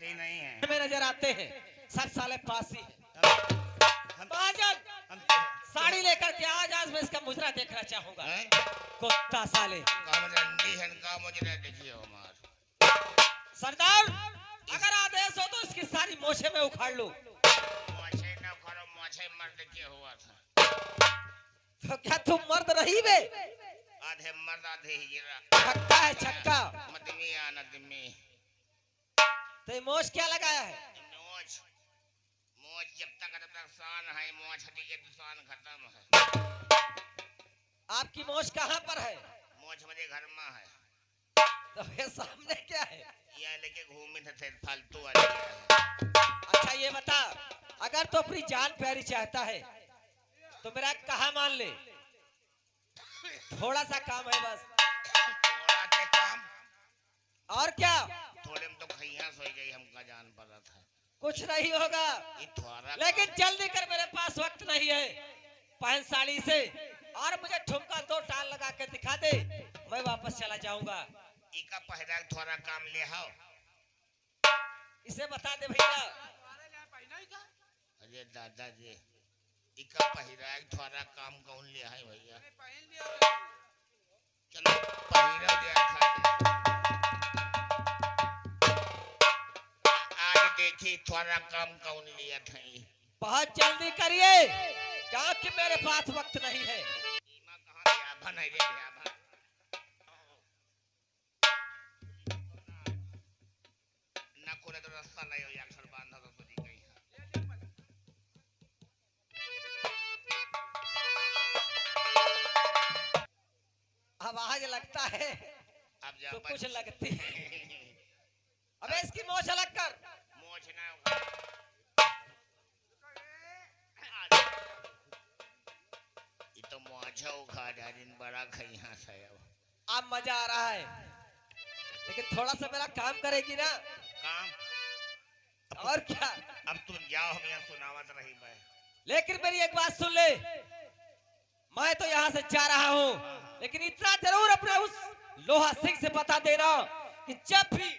ही नहीं है। में नजर आते हैं 60 साल पासी साड़ी लेकर के आज मैं इसका मुजरा देखना चाहूंगा। कुत्ता साले सरदार, अगर आदेश हो तो इसकी सारी मोछे में उखाड़ लो। मोछे न करो, मोछे मर्द के हुआ था। तो क्या तुम मर्द नहीं बे? आधे मर्द आधे हीरा। छक्का है छक्का। मदमी आनदमी। तो ये मोछ क्या लगाया है? मोछ जब तक शान है, मोछ हटी के तो शान खत्म है। आपकी मोछ कहाँ पर है? मोछ मेरे घर में है। तो ये सामने क्या है? ये लेके घूमे थे फालतू वाले। अच्छा ये बता, अगर तो अपनी जान प्यारी चाहता है तो मेरा कहा मान ले। थोड़ा सा काम है बस। थोड़ा से काम और क्या? थोड़े में तो खैया सोई गई, हमका जान पड़ा था। कुछ नहीं होगा, लेकिन जल्दी कर, मेरे पास वक्त नहीं है। पहन साड़ी से और मुझे ठुमका 2 टाल लगा के दिखा दे, मैं वापस चला जाऊंगा। इका पहरा थोड़ा काम ले आओ। इसे बता दे भैया। अरे दादाजी, इका पहरा थोड़ा काम कौन ले आए भैया? चलो पहरा दे। आज देखी थोड़ा काम कौन लिया था। बहुत जल्दी करिए क्योंकि मेरे पास वक्त नहीं है। तो रास्ता नहीं हो या घर बांधा तो तुझी गई है। आवाज लगता है अब तो कुछ लगती है। अबे इसकी मोछ अलग कर। मोछ ना ये तो मोछा उखाड़ दिन बड़ा खैया से। अब मजा आ रहा है, लेकिन थोड़ा सा मेरा काम करेगी ना? काम और क्या? अब तुम जाओ, हम यहाँ सुनावत रही मैं। लेकिन मेरी एक बात सुन ले, मैं तो यहाँ से जा रहा हूँ, लेकिन इतना जरूर अपने उस लोहा सिंह से बता देना कि जब भी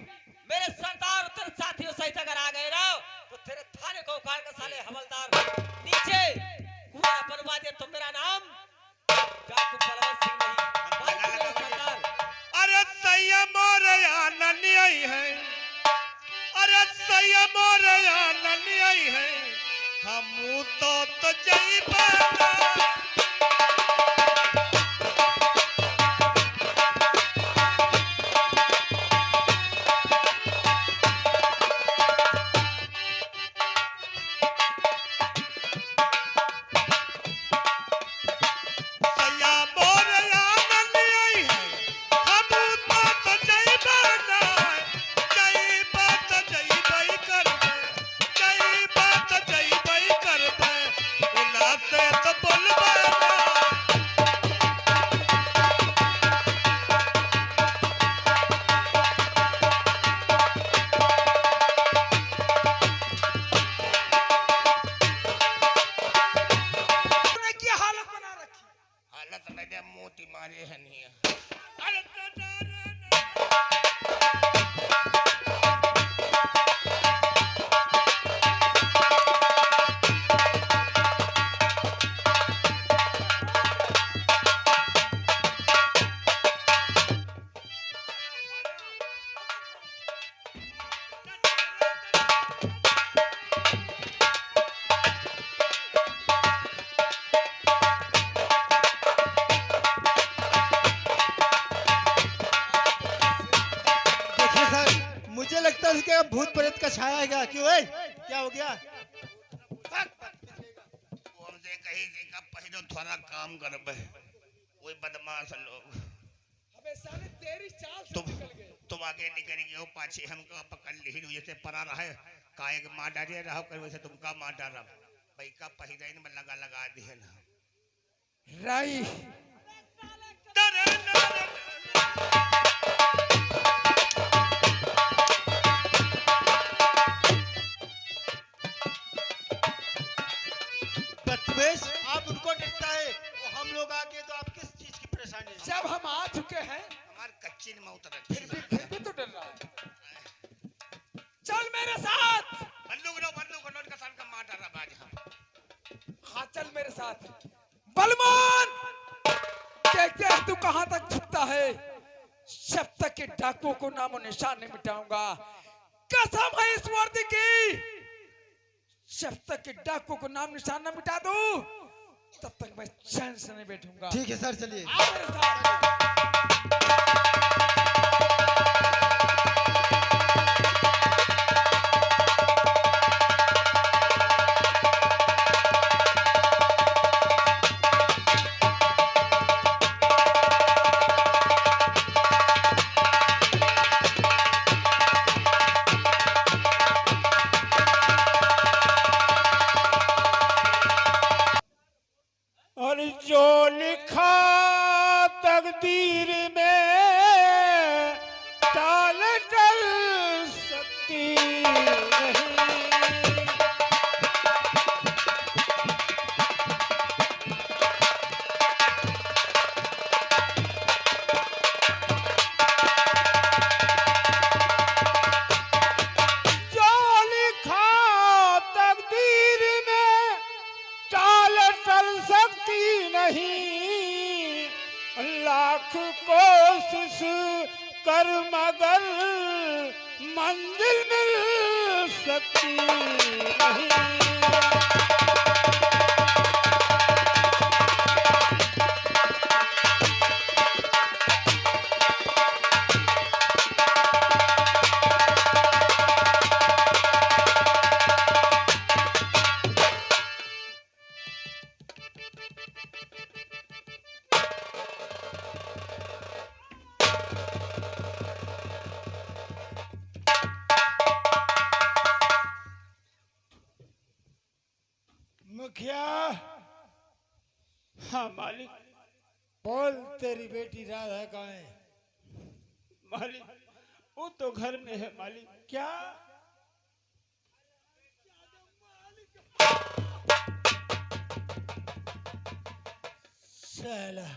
मेरे सरदार तेरे साथियों सहित अगर आ गए ना, तो तेरे थाने को उखाड़ कर साले हवलदार नीचे कुआं बनवा दे। तो मेरा नाम डाकू बलवंत सिंह नहीं, सरदार। अरे सैया मोरे नन्ही आई है, अरे सैया मोरे नन्ही आई है, हम तो जइबा मोती मारे है नहीं। उसके भूत प्रेत का छाया है क्या? क्यों है? क्या हो गया? हमसे कहीं से का पहले थोड़ा काम कर बे, कोई बदमाश लोग हमेशा ने तेरी चाल से निकल गए। तुम आगे निकल गए हो, पाछे हमको पकड़ ली हुई से परा रहे काहे के मार डाले रहो कर वैसे तुमका मार डाला भाई का पहिरे में लगा दिए ना राई बदतमीज, आप उनको डरता है, वो हम लोग आके तो आप किस चीज की परेशानी है? जब हम आ चुके हैं हमारे कच्ची में उतर फिर भी तो डर रहा है। चल मैं मेरे साथ। बंदूक नोट का सान का मार डाला बाज हम। हाँ चल मेरे साथ। बलवान देखते हैं तू कहां तक झुकता है। जब तक के डाकुओं को नामो निशान नहीं मिटाऊंगा, कसम है इस वर्दी की। जब तक के डाकुओं को नाम निशान न मिटा दूं, तब तक मैं चैन से नहीं बैठूंगा। ठीक है सर, चलिए। आ मेरे साथ। और जो लिखा तकदीर में टाल टल सकती नहीं। जो लिखा तकदीर में टाल टल सकती नहीं। लाख कोशिश कर मगर मंजिल मिल सकती नहीं। मुखिया, हाँ मालिक। बोल तेरी बेटी राधा कहाँ है? मालिक वो तो घर में है मालिक। क्या? साला,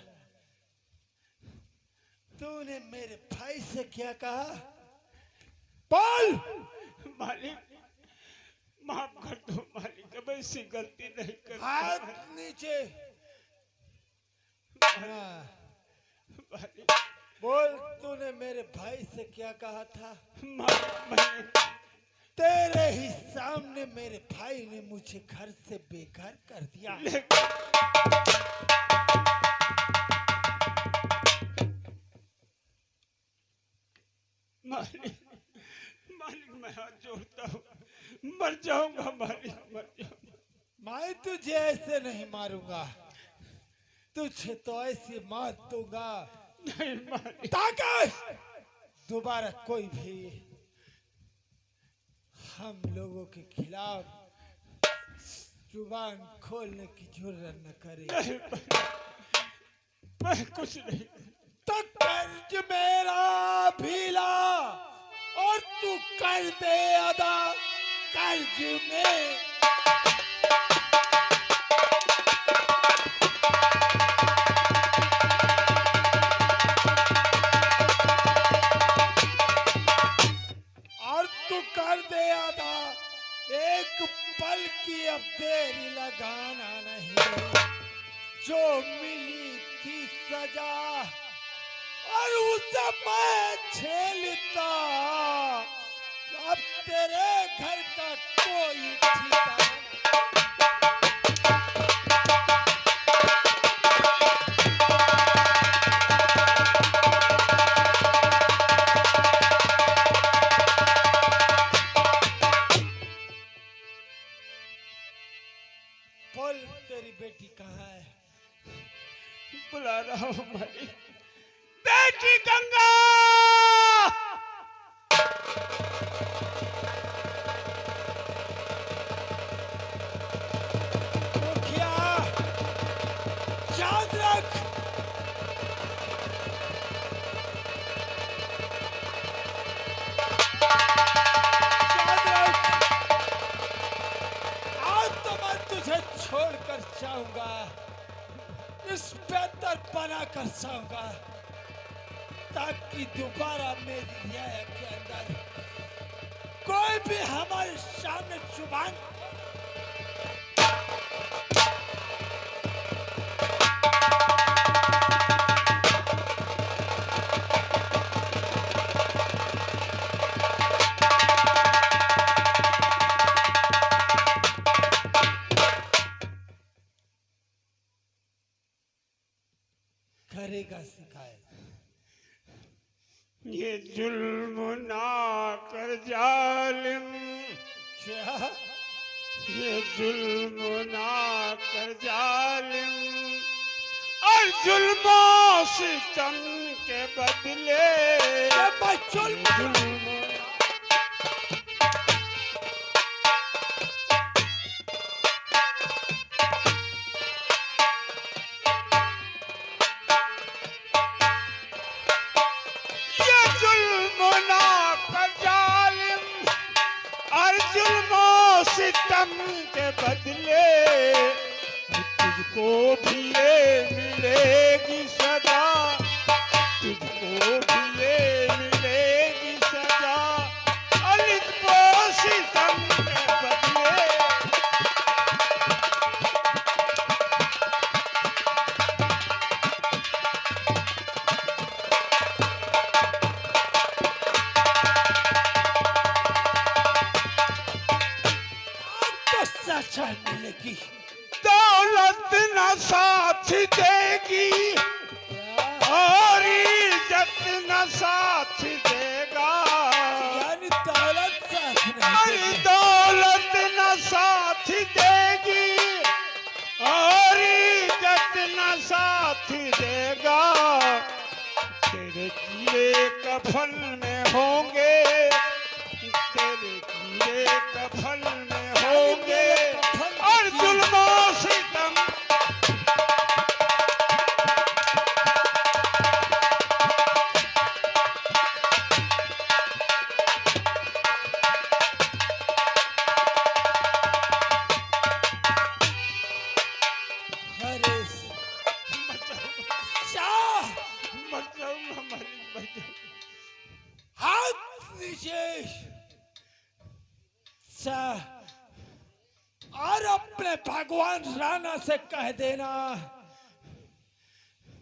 तूने मेरे भाई से क्या कहा? बोल। मालिक माफ कर दो मालिक, अब ऐसी गलती नहीं कर। हाथ नीचे। हाँ, मालिक, बोल तूने मेरे भाई से क्या कहा था? मालिक मैंने तेरे ही सामने मेरे भाई ने मुझे घर से बेघर कर दिया। मालिक मालिक मैं हाथ जोड़ता हूँ, मर जाऊंगा मालिक, मर जाऊंगा। मैं तुझे ऐसे नहीं मारूंगा, तुझे तो ऐसी मार दूंगा नहीं मालिक। ताकि दोबारा कोई भी हम लोगों के खिलाफ जुबान खोलने की जरूरत न करे। नहीं मैं कुछ नहीं। तो कर्ज मेरा भीला और तू कर दे अदा कर्ज में। और तू कर दे अदा, एक पल की अब देरी लगाना नहीं। जो मिली थी सजा और उसे मैं झेलता, अब तेरे घर का कोई ठिकाना। बोल तेरी बेटी कहाँ है? बुला रहा हूँ मालिक। बेटी गंगा। मुखिया, याद रख, याद रख, आज तो मैं तुझे छोड़कर जाऊंगा, इंस्पेक्टर बनाकर जाऊंगा, ताकि दोबारा मेरी न्याय के अंदर कोई भी हमारे सामने जुबान करेगा सिखाएगा। ये जुल्म ना कर जालिम, क्या ये जुल्म ना कर जालिम, और जुल्मों सितम के बदले ये मैं जुल्म जुल्म ये जुल्म ना कर जालिम, और जुल्मों सितम के बदले तुझको भी ये मिलेगी सजा, तुझको भी ये मिलेगी सजा, और जुल्मों सितम के बदले। आपको सजा मिलेगी। दौलत न साथ देगी, और इज्जत न साथ देगा, यानी दौलत साथ नहीं और देगी। दौलत न साथ देगी, और इज्जत न साथ देगा। तेरे कीड़े कफन में होंगे, तेरे कीड़े कफन में होंगे, और जुल्मों सितम। अरे शाह मर जाऊंगा, मर जाऊंगा। हाथ नीचे शाह, और अपने भगवान राणा से कह देना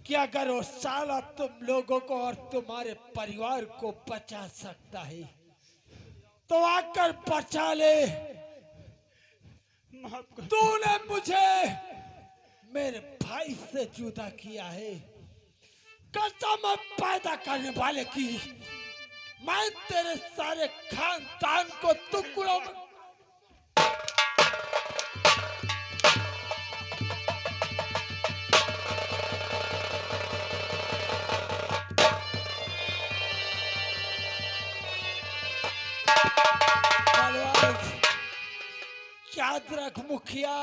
कि अगर वो साला तुम लोगों को और तुम्हारे परिवार को बचा सकता है तो आकर बचा ले। माफ कर। तूने मुझे मेरे भाई से जुदा किया है, कसम है पैदा करने वाले की, मैं तेरे सारे खानदान को टुकड़ों में बलवान, याद रख मुखिया,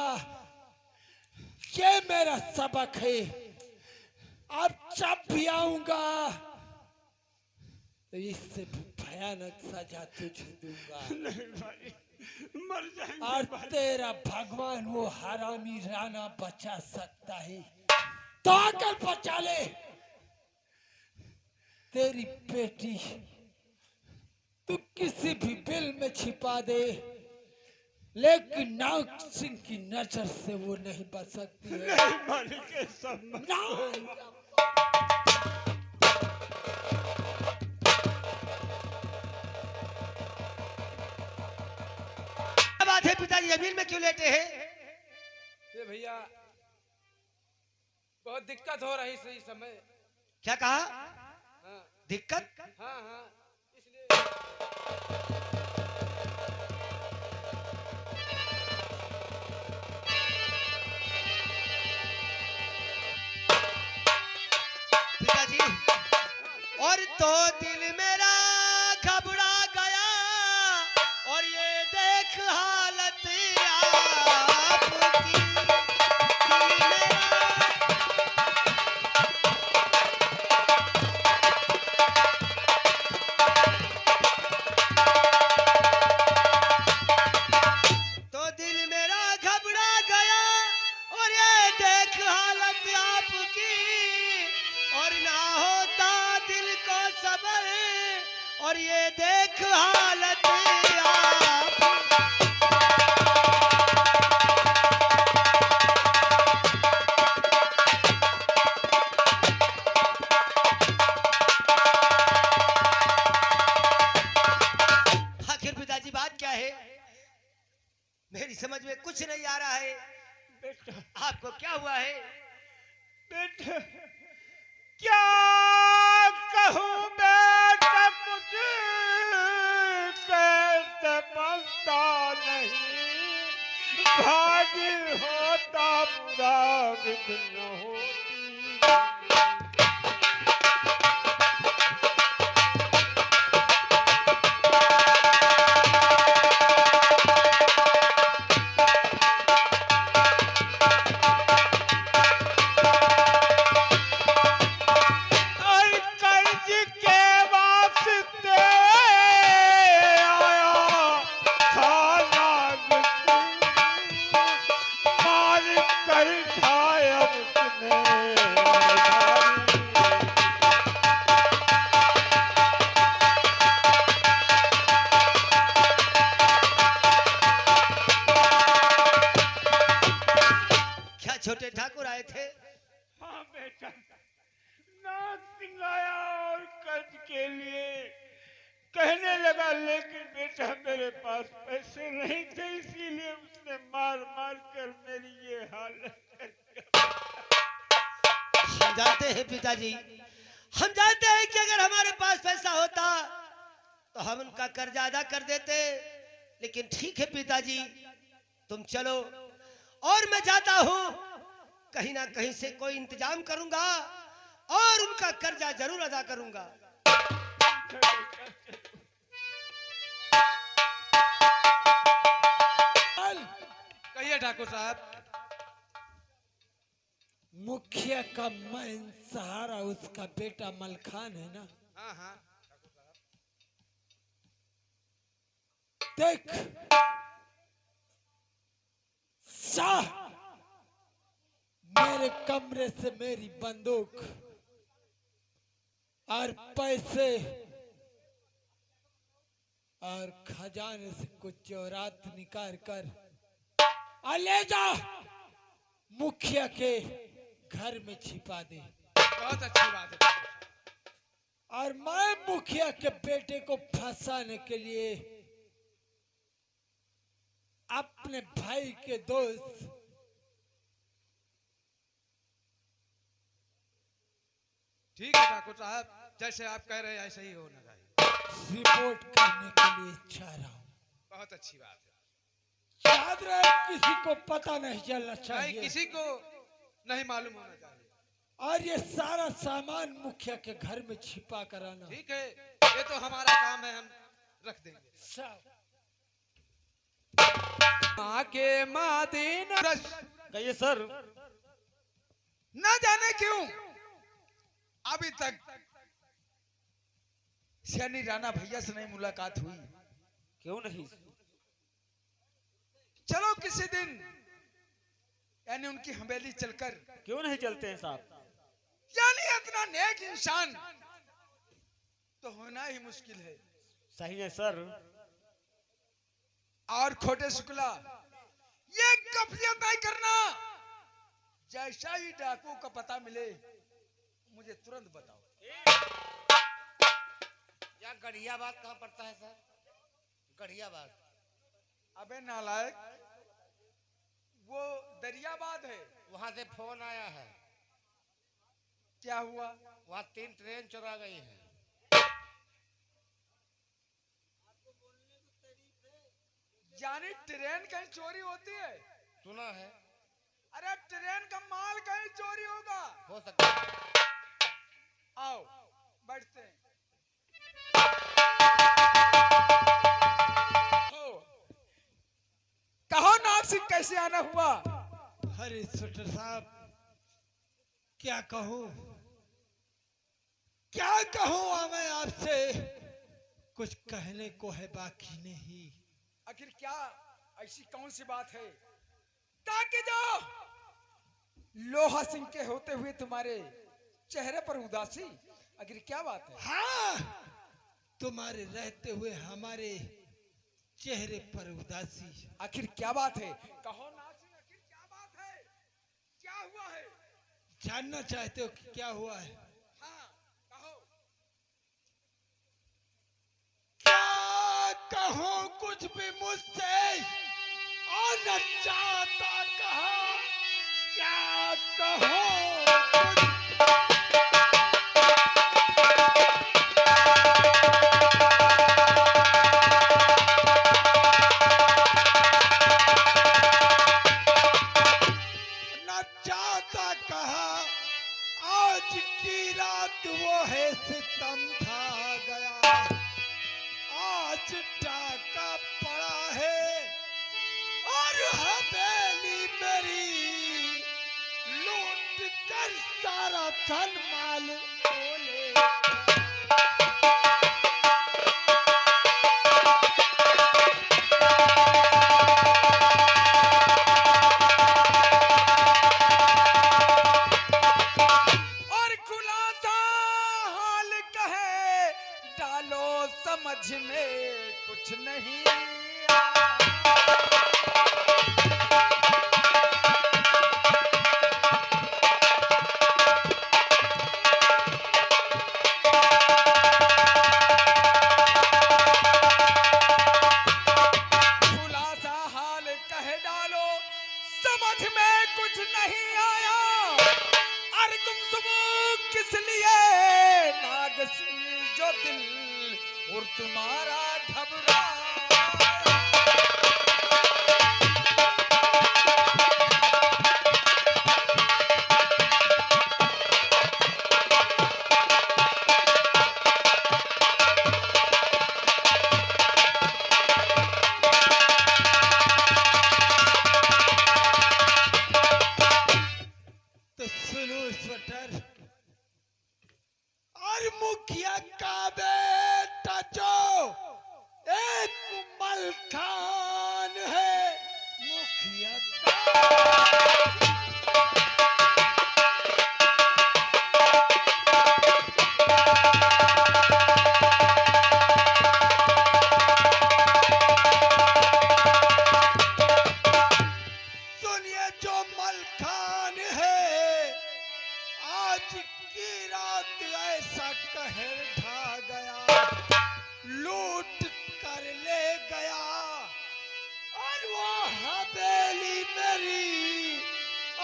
ये मेरा सबक है। अब जब भी आऊंगा तो इससे भी भयानक सजा तुझे दूंगा, नहीं भाई, मर जाएंगे और भाई। तेरा भगवान वो हरामी राणा बचा सकता है तो आकर बचा ले। तेरी बेटी तू किसी भी बिल में छिपा दे, लेकिन नाग सिंह की नजर से वो नहीं बच सकती है। नहीं मर के सब मर। ना क्या बात है पिताजी, जमीन में क्यों लेटे हैं? ये भैया बहुत दिक्कत हो रही इस समय। क्या कहा? हाँ दिक्कत? हाँ हाँ, इसलिए पिताजी, और तो दिल मेरा घबरा गया, और ये देख हालत आपकी, दिल मेरा तो दिल मेरा घबरा गया, और ये देख हालत आपकी, और ना होता दिल को सबर, और ये देख हालत की बात क्या है? मेरी समझ में कुछ नहीं आ रहा है। बेटा आपको क्या हुआ है? बेटा क्या कहूँ बेटा, कुछ कैसे बनता नहीं, भागी होता बुरा विघ्न होती। और कर्ज के वास्ते आया खाना मार कर खाया उसने। क्या छोटे ठाकुर आए थे? हाँ बेटा, नाथ सिंह आया और कर्ज के लिए कहने लगा, लेकिन बेटा मेरे पास पैसे नहीं थे, इसीलिए उसने मार मार कर मेरी ये हालत कर दिया। हम जानते हैं पिताजी, हम जानते हैं कि अगर हमारे पास पैसा होता तो हम उनका कर्जा अदा कर देते। लेकिन ठीक है पिताजी, तुम चलो और मैं जाता हूँ, कहीं ना कहीं से कोई इंतजाम करूंगा और उनका कर्जा जरूर अदा करूंगा। कहिए ठाकुर साहब। मुखिया का मैं सहारा उसका बेटा मलखान है ना। हाँ हाँ। देख शाह, मेरे कमरे से मेरी बंदूक और पैसे और खजाने से कुछ जोरात निकाल कर और ले जा मुखिया के घर में छिपा दे। बहुत अच्छी बात है। और मैं मुखिया के बेटे को फंसाने के लिए अपने भाई के दोस्त ठीक है ठाकुर साहब, जैसे आप कह रहे हैं ऐसे ही होना चाहिए। रिपोर्ट करने के लिए चाह रहा हूँ। बहुत अच्छी बात है। याद रहे किसी को पता नहीं चलना नहीं, चाहिए। किसी को नहीं मालूम होना चाहिए। और ये सारा सामान मुखिया के घर में छिपा कराना। ठीक है, ये तो हमारा काम है, हम रख देंगे। सब माँ के मदीना कहिए सर। न जाने क्यों अभी तक सैनी राणा भैया से नहीं मुलाकात हुई। क्यों नहीं? चलो किसी दिन यानी उनकी हवेली चलकर, क्यों नहीं चलते हैं साहब? यानी इतना नेक इंसान तो होना ही मुश्किल है। सही है सर। और खोटे शुक्ला, ये कफियत नहीं करना। जैसा ही डाकू का पता मिले मुझे तुरंत बताओ। या गढ़ियाबाद कहाँ पड़ता है सर? गढ़ियाबाद। अबे नालायक, वो दरियाबाद है। वहां से फोन आया है, क्या हुआ? वहां 3 ट्रेन चुरा गई हैं। यानी ट्रेन कहीं चोरी होती है? सुना है, अरे ट्रेन का माल कहीं चोरी होगा। हो सकता है। आओ बैठते हैं। कहो नाग सिंह, कैसे आना हुआ? अरे सुटर साहब, क्या कहूँ मैं आपसे, कुछ कहने को है बाकी नहीं। आखिर क्या ऐसी कौन सी बात है ताकि जो लोहा सिंह के होते हुए तुम्हारे चेहरे पर उदासी, आखिर क्या बात है? हाँ, तुम्हारे रहते हुए हमारे चेहरे पर उदासी। आखिर क्या बात है? कहो नाग सिंह, आखिर क्या बात है? क्या हुआ है? जानना चाहते हो कि क्या हुआ है? हाँ कहो। क्या कहूँ कुछ भी मुझसे और न चाहता कहा क्या कहूँ कुछ न चाहता कहा आज की रात वो है सितम था गया आज डाका पड़ा है और हवेली मेरी लूट कर सारा धन माल बोले और खुलासा हाल कहे डालो समझ में कुछ नहीं खुलासा हाल कहे डालो समझ में कुछ नहीं आया अरे गुमसुम किस लिए नाग सिंह जो दिल और तुम्हारा घबरा तो सुनो स्वेटर और मुखिया का बेटा जो एक मलखान है मुखिया का सुनिए जो मलखान है आज की रात ऐसा कहर ढा गया लूट कर ले गया और वो हवेली मेरी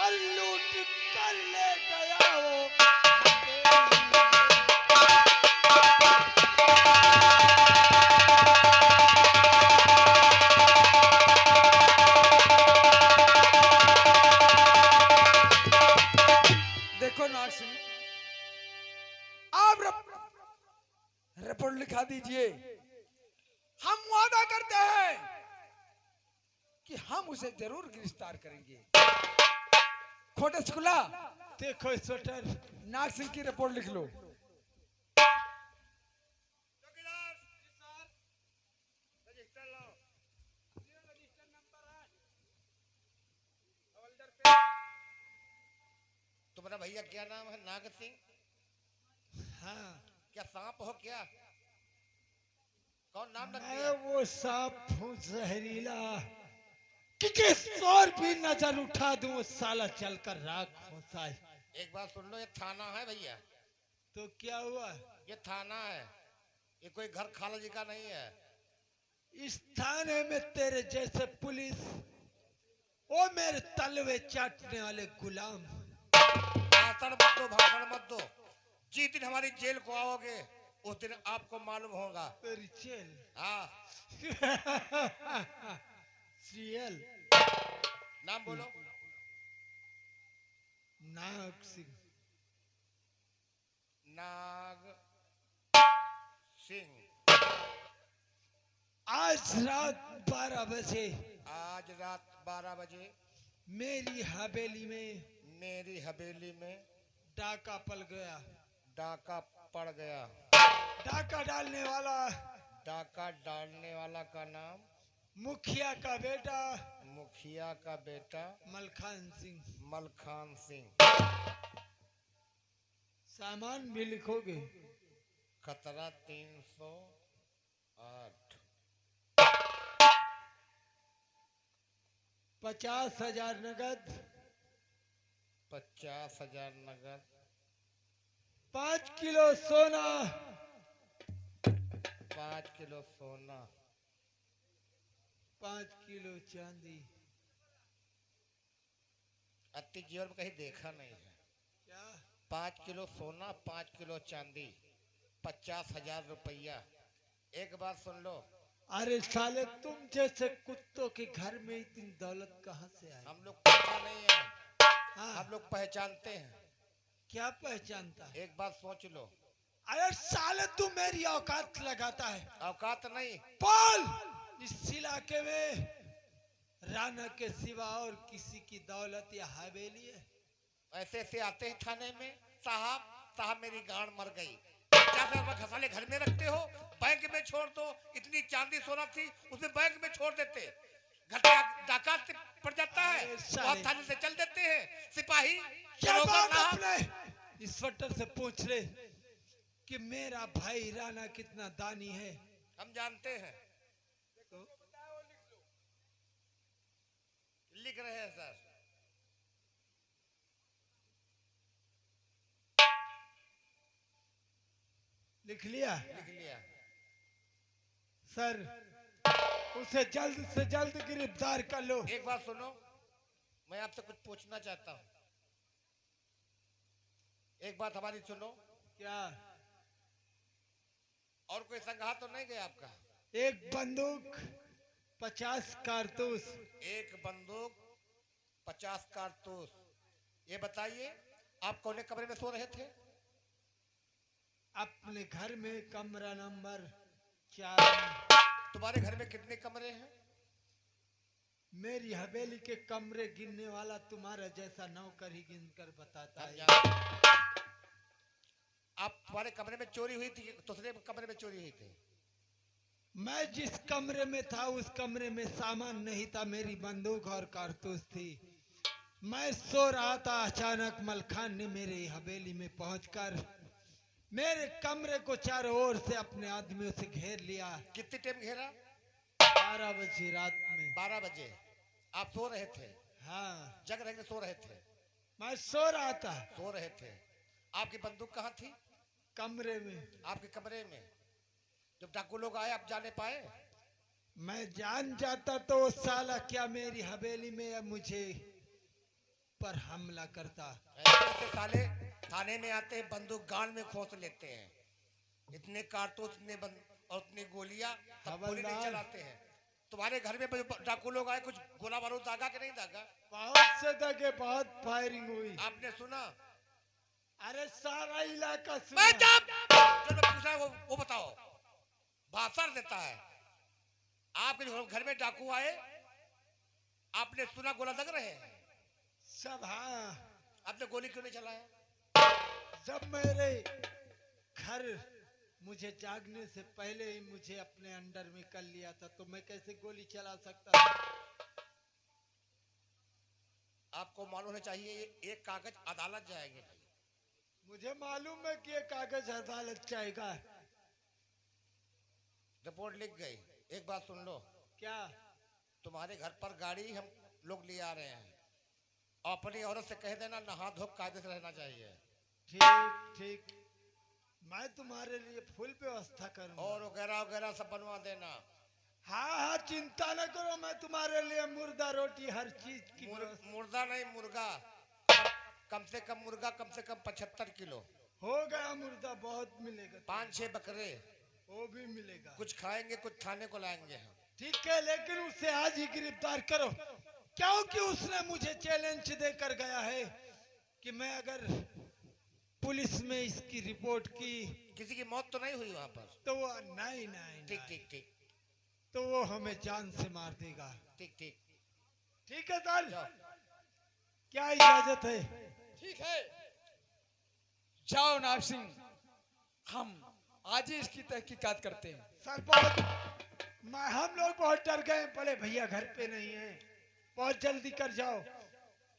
और लूट कर ले गया वो हवेली देखो नाग सिंह आप रिपोर्ट लिखा दीजिए हम वादा करते हैं कि हम उसे जरूर गिरफ्तार करेंगे खोटे खुला देखो स्वेटर नाग सिंह की रिपोर्ट लिख लो तुम्हारा भैया क्या नाम है? नाग सिंह? हाँ क्या सांप हो क्या? कौन नाम रख मैं दिया? वो सांप हूँ जहरीला कि किस और भी नजर उठा दूं वो साला चलकर राख होता है एक बात सुन लो, ये थाना है भैया, तो क्या हुआ ये थाना है, ये कोई घर खाला जी का नहीं है। इस थाने में तेरे जैसे पुलिस वो मेरे तलवे चाटने वाले गुलाम भाषण मत दो, भाषण मत दो। जिस दिन हमारी जेल को आओगे उस दिन आपको मालूम होगा। तेरी जेल हाँ, सीएल नाम बोलो। नाग सिंह नाग सिंह। आज रात 12 बजे आज रात 12 बजे मेरी हवेली में मेरी हवेली में डाका पल गया डाका पड़ गया। डाका डालने वाला डाका डालने वाला का नाम मुखिया का बेटा मुखिया का बेटा मलखान सिंह मलखान सिंह। सामान भी लिखोगे खतरा 308। 50,000 नगद 50,000 नगद 5 किलो सोना 5 किलो सोना 5 किलो चांदी। अति जीवन में कहीं देखा नहीं है। क्या? 5 किलो सोना, 5 किलो चांदी, 50,000 रुपया। एक बात सुन लो, अरे साले तुम जैसे कुत्तों के घर में इतनी दौलत कहाँ से आई? हम लोग पता नहीं है, हाँ, हम लोग पहचानते हैं। क्या पहचानता है? एक बात सोच लो, अरे साले तू मेरी औकात लगाता है। औकात नहीं। बोल, इस इलाके में राणा के सिवा और किसी की दौलत या हवेली है? ऐसे ऐसे आते हैं थाने में, साहब साहब मेरी गांड मर गई, 50,000 रुपये घसाले घर में रखते हो, बैंक में छोड़ दो। इतनी चांदी सोना थी उसमें बैंक में छोड़ देते, घर पे डाका पड़ जाता है, वहाँ थाने से चल देते हैं सिपाही। क्या बात अपने इंस्पेक्टर से पूछ ले कि मेरा भाई राणा कितना दानी है। हम जानते हैं, लिख रहे हैं सर। लिख लिया? लिख लिया। सर, उसे जल्द से जल्द गिरफ्तार कर लो। एक बात सुनो, मैं आपसे कुछ पूछना चाहता हूँ। एक बात हमारी सुनो। क्या? और कोई संघात तो नहीं गया आपका? एक बंदूक, 50 कारतूस। एक बंदूक, 50 कारतूस। ये बताइए, आप कौन कमरे में सो रहे थे? अपने घर में कमरा नंबर 4। तुम्हारे घर में कितने कमरे हैं? मेरी हवेली के कमरे गिनने वाला तुम्हारा जैसा नौकर ही गिनकर बताता हम है। जानते हैं। आप तुम्हारे कमरे में चोरी हुई थी, दूसरे कमरे में चोरी हुई थी? मैं जिस कमरे में था उस कमरे में सामान नहीं था, मेरी बंदूक और कारतूस थी। मैं सो रहा था, अचानक मलखान ने मेरी हवेली में पहुंचकर मेरे कमरे को चारों ओर से अपने आदमियों से घेर लिया। कितनी टाइम घेरा? 12 बजे रात में। 12 बजे आप सो रहे थे? हाँ, जग रहे थे, सो रहे थे? मैं सो रहा था सो रहे थे। आपकी बंदूक कहाँ थी? कमरे में। आपके कमरे में। जब डाकू लोग आए, आप जाने पाए? मैं जान जाता तो वो साला क्या मेरी हवेली में या मुझे पर हमला करता। ऐसे साले थाने में आते हैं, बंदूक गांड में खोस लेते हैं, इतने कारतूस, इतने और इतनी गोलियां, तब गोली नहीं चलाते हैं। तुम्हारे घर में डाकू लोग आए, कुछ गोला बारूद दागा कि नहीं दागा? बहुत से दगे, बहुत फायरिंग हुई। आपने सुना? अरे सारा इलाका मैं सुना। जो मैं पूछा है वो बताओ। भाषण देता है। आपके घर में डाकू आए, आपने सुना गोला दग रहे हैं? सब। हाँ, आपने गोली क्यों नहीं चलाया? जब मेरे घर मुझे जागने से पहले ही मुझे अपने अंडर में कर लिया था तो मैं कैसे गोली चला सकता था? आपको मालूम होना चाहिए, ये एक कागज अदालत जाएंगे भाई। मुझे मालूम है कि ये कागज अदालत जाएगा। रिपोर्ट लिख गई। एक बात सुन लो, क्या? तुम्हारे घर पर गाड़ी हम लोग ले आ रहे हैं, अपनी औरत से कह देना नहा धो कायदे से रहना चाहिए। ठीक ठीक, मैं तुम्हारे लिए फुल व्यवस्था करूंगा। और वगैरह वगैरह सब बनवा देना। हाँ हाँ, चिंता न करो, मैं तुम्हारे लिए मुर्दा रोटी हर चीज की व्यवस्था। मुर्दा नहीं, मुर्गा। कम से कम मुर्गा, कम से कम 75 किलो हो गया। मुर्दा बहुत मिलेगा। 5-6 बकरे, वो भी मिलेगा। कुछ खाएंगे, कुछ थाने को लाएंगे हम। ठीक है, लेकिन उसे आज ही गिरफ्तार करो, क्योंकि उसने मुझे चैलेंज देकर गया है कि मैं अगर पुलिस में इसकी रिपोर्ट की। किसी की मौत तो नहीं हुई वहां पर? तो वो नहीं नहीं ठीक नहीं, ठीक ठीक तो वो हमें जान से मार देगा। ठीक ठीक। ठीक है सर, जाओ। क्या इजाजत है? ठीक है, जाओ नाग सिंह, हम आज ही इसकी तहकीकात करते हैं। सर हम लोग बहुत डर गए, बड़े भैया घर पे नहीं है, बहुत जल्दी कर जाओ,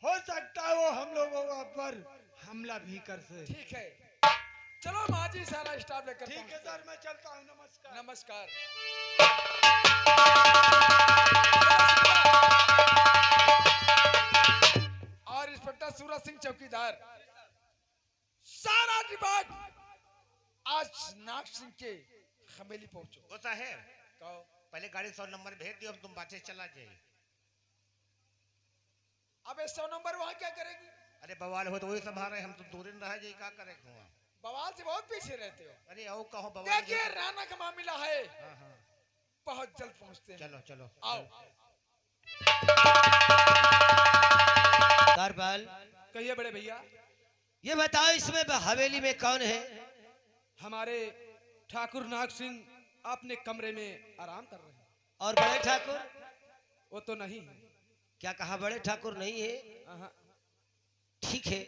हो सकता है वो हम लोगों पर हमला भी कर से। ठीक है, चलो हम आज ही सारा स्टाफ लेकर ठीक है पहुंचते सर, मैं चलता हूँ। नमस्कार। हैं। नमस्कार। और इंस्पेक्टर सूरज सिंह चौकीदार, सारा डिपार्ट आज नाग सिंह के हवेली पहुंचो। होता है। कहो। पहले गाड़ी 100 नंबर भेज दियो, हम तुम बातें चला जाए। अब 100 नंबर वहाँ क्या करेगी? अरे बवाल हो तो वही संभाल रहे, हम तो दूर रह जाए, क्या करे हुआ। बवाल से बहुत पीछे रहते हो। अरे आओ कहो बवाल। देखिए राणा का मामला है, हाँ हाँ बहुत जल्द पहुँचते हैं। चलो चलो आओ। कारपाल, कहिए बड़े भैया। ये बताओ इसमें हवेली में कौन है? हमारे ठाकुर नाग सिंह अपने कमरे में आराम कर रहे हैं। और बड़े ठाकुर? वो तो नहीं है। क्या कहा, बड़े ठाकुर नहीं है? आहा, ठीक है,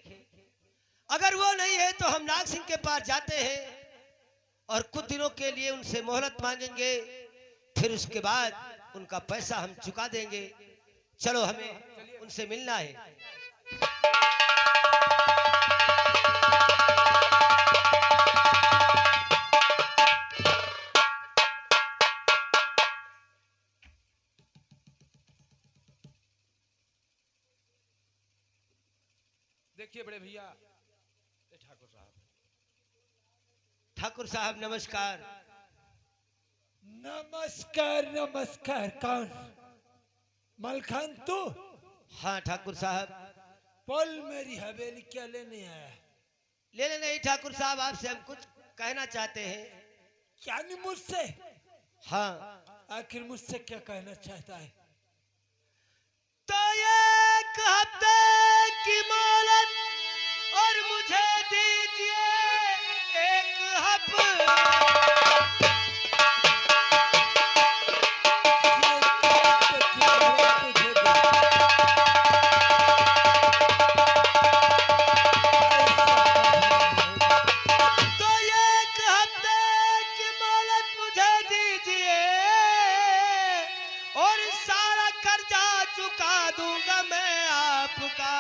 अगर वो नहीं है तो हम नाग सिंह के पास जाते हैं और कुछ दिनों के लिए उनसे मोहलत मांगेंगे, फिर उसके बाद उनका पैसा हम चुका देंगे। चलो, हमें उनसे मिलना है। देखिए बड़े भैया, ये ठाकुर साहब। ठाकुर साहब नमस्कार। नमस्कार नमस्कार। कौन? मलखान तू? हाँ ठाकुर साहब। बोल, मेरी हवेली क्या लेने आया? लेने नहीं ठाकुर साहब, आपसे हम कुछ कहना चाहते हैं। क्या नहीं मुझसे? हाँ। आखिर मुझसे क्या कहना चाहता है? तो एक हफ्ते की मोहलत और मुझे दीजिए एक तो एक हफ्ते की मोहलत मुझे दीजिए और सारा कर्जा चुका दूंगा मैं आपका।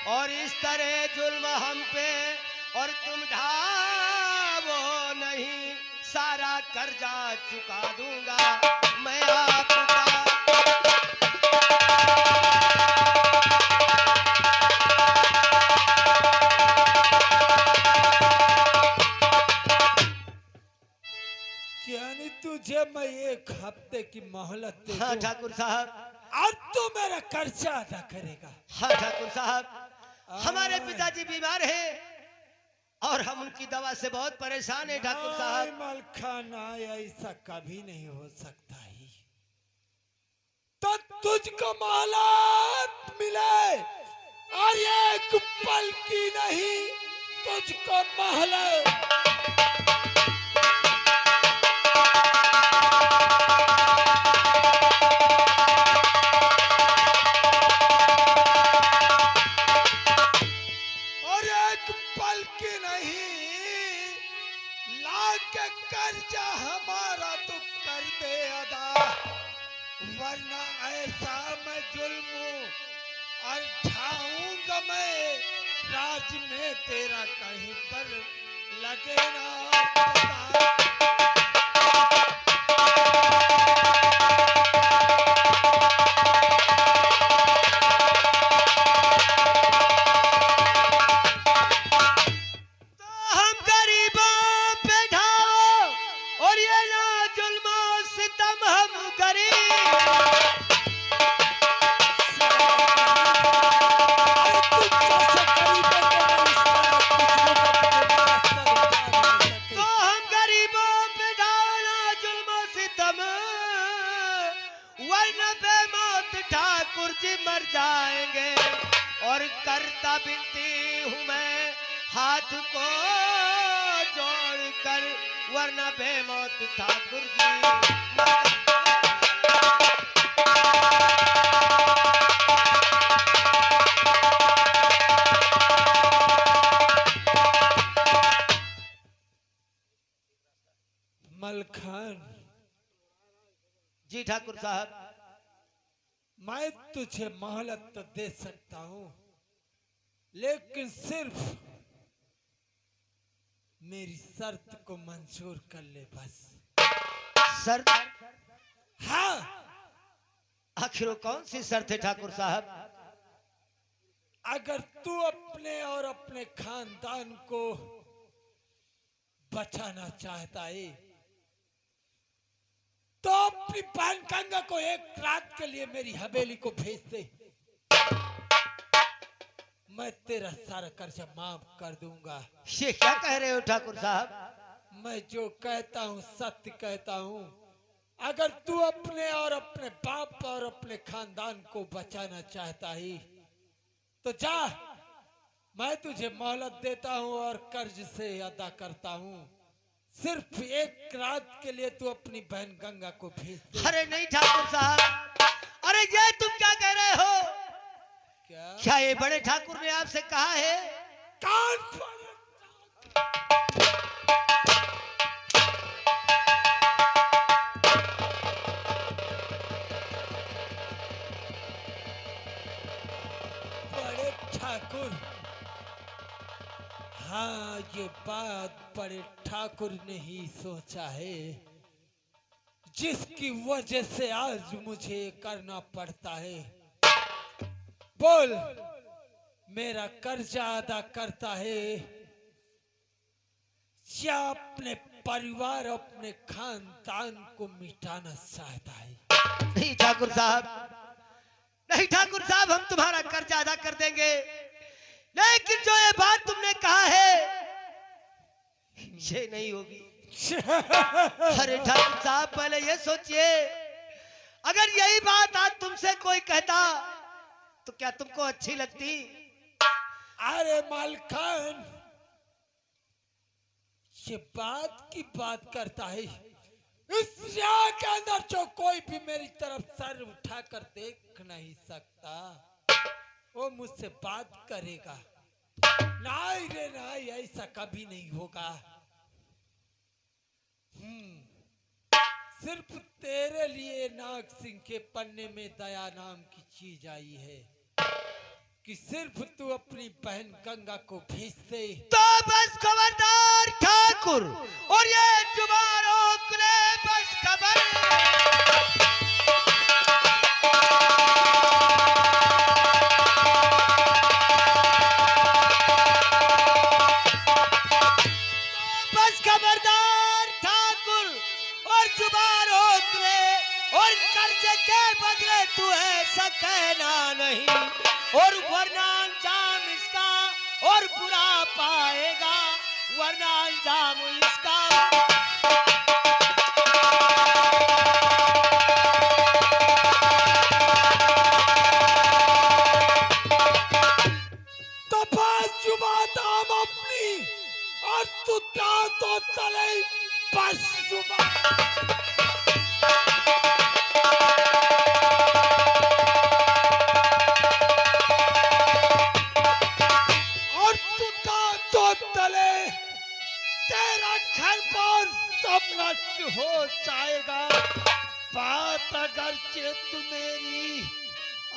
और इस तरह जुल्म हम पे और तुम ढावो नहीं, सारा कर्जा चुका दूंगा मैं आपका। यानी तुझे मैं एक हफ्ते की मोहलत दे हाँ दूं ठाकुर साहब। और तू मेरा कर्जा अदा करेगा? हाँ ठाकुर साहब, हमारे पिताजी बीमार हैं और हम उनकी दवा से बहुत परेशान हैं ठाकुर साहब। मलखान, ऐसा कभी नहीं हो सकता ही। तो तुझको मोहलत मिले और एक पल की नहीं, तुझको मोहलत। और एक पल की नहीं, लाख कर्जा हमारा तू कर दे अदा, वरना ऐसा मैं जुल्म और ढाऊंगा मैं, राज में तेरा कहीं पर लगे ना पता। हम गरीबों पे ढाओ और ये ना जुल्म और सितम हम गरीब। तो हम गरीबों पे ढाओ ना जुल्म और सितम, वरना बेमौत ठाकुर जी मर जाएंगे। और करता बिनती हूँ मैं हाथ को जोड़कर, वरना बेमौत ठाकुर जी। मलखान, जी ठाकुर साहब। मैं तुझे मोहलत तो दे सकता हूँ, लेकिन सिर्फ मेरी शर्त को मंजूर कर ले बस। शर्त? हाँ, आखिर वो कौन सी शर्त है ठाकुर साहब? अगर तू अपने और अपने खानदान को बचाना चाहता है तो अपनी बहन गंगा को एक रात के लिए मेरी हवेली को भेज दे। मैं तेरा सारा कर्जा माफ कर दूंगा। ये क्या कह रहे हो ठाकुर साहब? मैं जो कहता हूँ सत्य कहता हूँ। अगर तू अपने और अपने बाप और अपने खानदान को बचाना चाहता ही तो जा, मैं तुझे मोहलत देता हूँ और कर्ज से अदा करता हूँ। सिर्फ एक रात के लिए तू अपनी बहन गंगा को भेज दे। अरे नहीं ठाकुर साहब, अरे ये तुम क्या कह रहे हो? क्या ये बड़े ठाकुर ने आपसे कहा है? कान पर बड़े ठाकुर, हाँ ये बात बड़े ठाकुर ने ही सोचा है, जिसकी वजह से आज मुझे करना पड़ता है। बोल, मेरा कर्जा अदा करता है या अपने परिवार अपने खानदान को मिटाना चाहता है? नहीं ठाकुर साहब, नहीं ठाकुर साहब, हम तुम्हारा कर्जा अदा कर देंगे, लेकिन जो ये बात तुमने कहा है ये नहीं होगी। अरे ठाकुर साहब, पहले ये सोचिए, अगर यही बात आज तुमसे कोई कहता तो क्या तुमको अच्छी लगती? अरे मालखान, ये बात की बात करता है। इस यहाँ के अंदर जो कोई भी मेरी तरफ सर उठाकर देख नहीं सकता वो मुझसे बात करेगा। नहीं रे नहीं, ऐसा कभी नहीं होगा। सिर्फ तेरे लिए नाग सिंह के पन्ने में दया नाम की चीज आई है कि सिर्फ तू अपनी बहन गंगा को भेज दे। तो बस खबरदार ठाकुर, और ये जुबान रोक ले, बस खबर। बस खबरदार ठाकुर, और जुबान रोक ले, और कर्जे के बदले तू ऐसा कहना नहीं, और वरना अंजाम इसका और बुरा पाएगा, वरना अंजाम इसका। तो बस जुबान दाम अपनी और तू तो तले बस जुबान। तेरा घर पर सब नष्ट हो जाएगा। बात अगर तू मेरी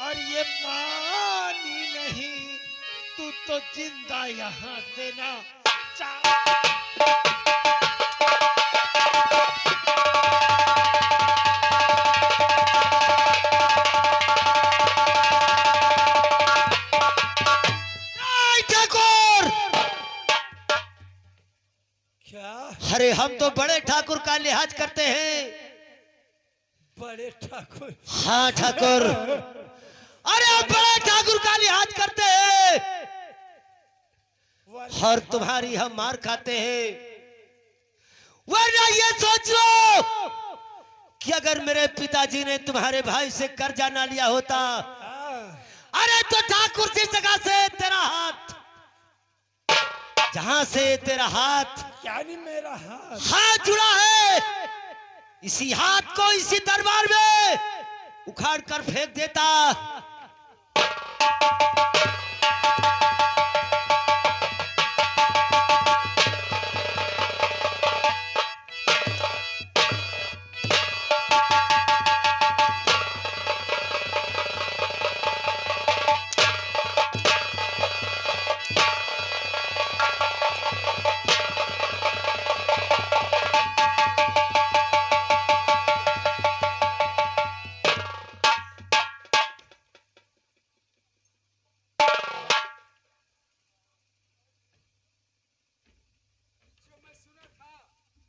और ये मानी नहीं, तू तो जिंदा यहाँ से ना अरे हम तो बड़े ठाकुर का लिहाज करते हैं। बड़े ठाकुर? हाँ ठाकुर, अरे हम बड़े ठाकुर का लिहाज करते हैं और तुम्हारी हम मार खाते हैं। वरना ये सोच लो कि अगर मेरे पिताजी ने तुम्हारे भाई से कर्जा ना लिया होता, अरे तो ठाकुर जिस जगह से तेरा हाथ, जहां से तेरा हाथ यानी मेरा हाथ जुड़ा है, इसी हाथ को इसी दरबार में उखाड़ कर फेंक देता।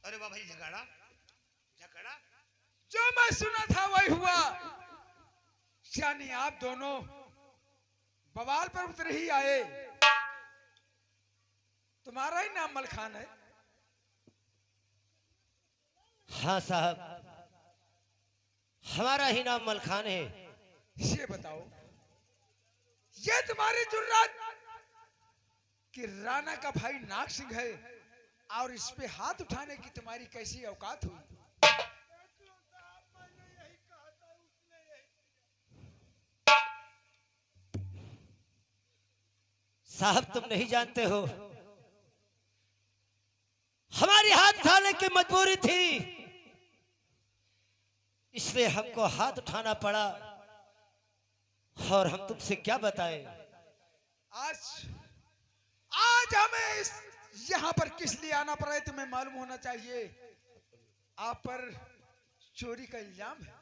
अरे बाबा जी, झगड़ा झगड़ा जो यानी आप दोनों बवाल पर उतर ही आए। तुम्हारा ही नाम मलखान है? हाँ साहब, हमारा ही नाम मलखान है। ये बताओ, ये तुम्हारी जुर्रत कि राणा का भाई नाग सिंह है और इस पे हाथ उठाने की तुम्हारी कैसी औकात हुई? साहब तुम नहीं जानते हो, हमारी हाथ उठाने की मजबूरी थी, इसलिए हमको हाथ उठाना पड़ा। और हम तुमसे क्या बताएं? आज आज हमें यहाँ पर किस लिए आना पड़ा है तुम्हें मालूम होना चाहिए। आप पर चोरी का इल्जाम है।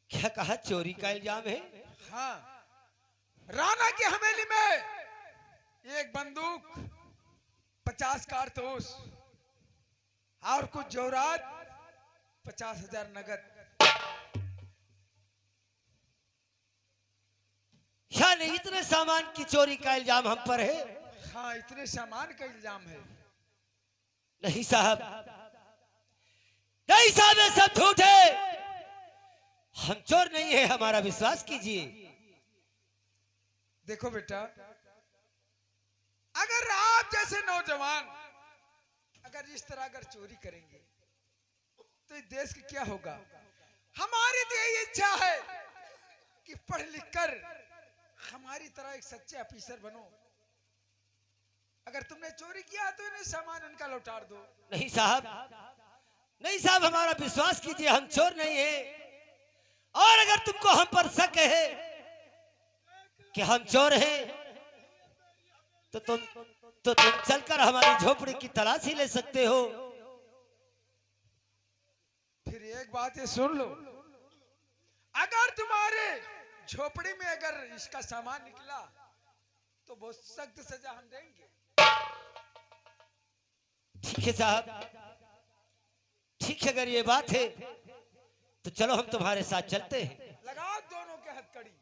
क्या कहा? चोरी का इल्जाम है? हाँ, राणा की हवेली में एक बंदूक, 50 कारतूस और कुछ जेवरात, 50,000 नगद। यानी इतने सामान की चोरी का इल्जाम हम पर है? हाँ, इतने सामान का इल्जाम है। नहीं साहब, नहीं साहब, ये सब झूठ है। हम चोर नहीं है, हमारा विश्वास कीजिए। देखो बेटा, अगर आप जैसे नौजवान अगर इस तरह अगर चोरी करेंगे तो इस देश की क्या होगा। हमारी तो यही इच्छा है कि पढ़ लिख कर हमारी तरह एक सच्चे ऑफिसर बनो। अगर तुमने चोरी किया तो इन्हें सामान इनका लौटा दो। नहीं साहब, नहीं साहब, हमारा विश्वास कीजिए, हम चोर नहीं है। और अगर तुमको हम पर शक है कि हम चोर हैं तो तुम चलकर हमारी झोपड़ी की तलाशी ले सकते हो। फिर एक बात ये सुन लो, अगर तुम्हारे झोपड़ी में अगर इसका सामान निकला तो बहुत सख्त सजा हम देंगे। ठीक है साहब, ठीक है, अगर ये बात है तो चलो हम तुम्हारे साथ चलते हैं। लगाओ दोनों के हथकड़ी।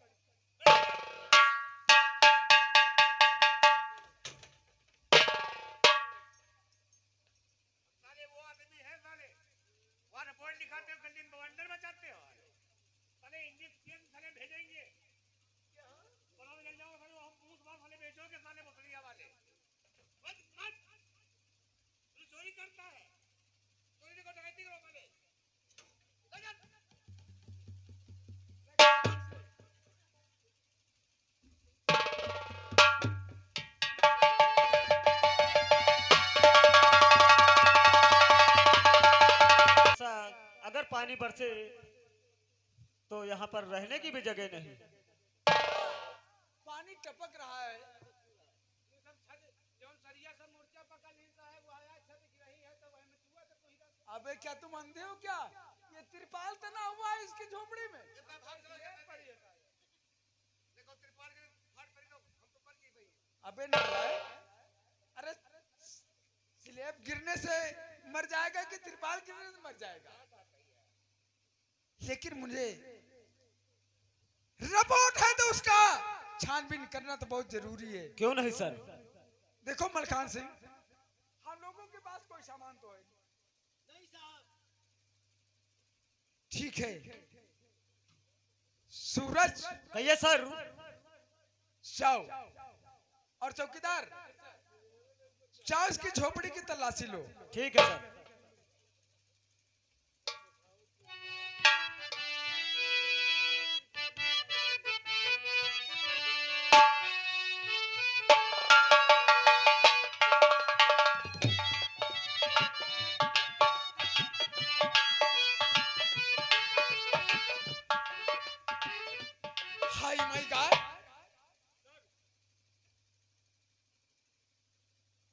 साले वो आदमी है, साले वहां रिपोर्ट लिखाते हो, गली में बवंडर मचाते हो। साले इंजेक्शन साले भेजेंगे, पता चल जाओ साले हम पूछ बार साले बेचोगे साले बकरिया वाले। बस बस, तू चोरी करता है, चोरी को डकैती करो साले। अगर पानी बरसे तो यहाँ पर रहने की भी जगह नहीं। पानी टपक रहा है। अबे क्या तुम अंधे हो क्या? ये तिरपाल तना हुआ है इसकी झोपड़ी में। अबे नहीं, अरे स्लैब गिरने से मर जाएगा कि तिरपाल गिरने से मर जाएगा। लेकिन मुझे रिपोर्ट है तो उसका छानबीन करना तो बहुत जरूरी है। क्यों नहीं सर? देखो मलखान सिंह, हम लोगों के पास कोई सामान तो है नहीं साहब। ठीक है, सूरज कहिए सर। जाओ और चौकीदार जाओ इसकी झोपड़ी की तलाशी लो। ठीक है सर। हाय माय गॉड,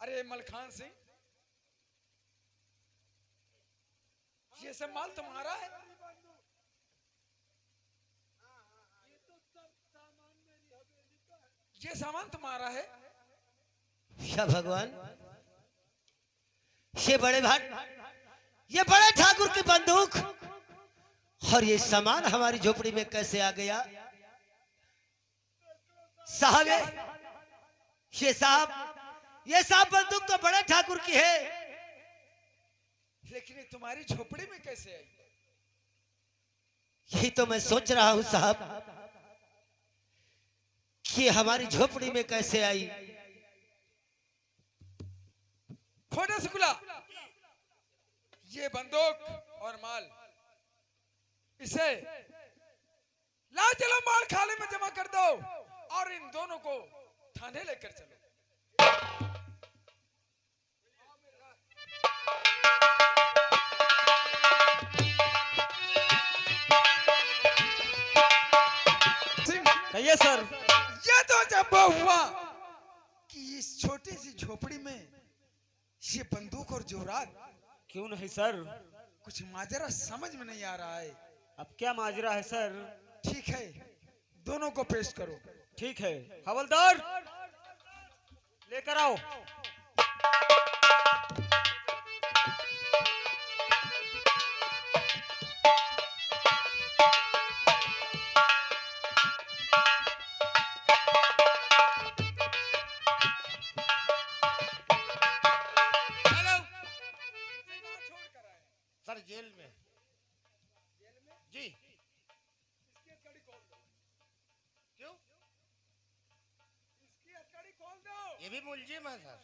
अरे मलखान सिंह, ये सब माल तुम्हारा है? ये सामान तुम्हारा है? या भगवान, ये बड़े भाट, ये बड़े ठाकुर की बंदूक और ये सामान हमारी झोपड़ी में कैसे आ गया? साहब ये साहब बंदूक तो बड़े ठाकुर की है, लेकिन ये तुम्हारी झोपड़ी में कैसे आई? यही तो मैं सोच रहा हूं साहब कि हमारी झोपड़ी में कैसे आई। खोटा सुकुला, ये बंदूक और माल इसे ला चलो माल खाने में जमा कर दो और इन दोनों को थाने लेकर चलो। कहिए सर। ये तो जब हुआ कि इस छोटी सी झोपड़ी में ये बंदूक और जोरात, क्यों नहीं सर? कुछ माजरा समझ में नहीं आ रहा है। अब क्या माजरा है सर? ठीक है, दोनों को पेश करो। ठीक है, हवलदार लेकर आओ। हेलो सर, जेल में जी। क्यों? ये भी मुलजिम है सर।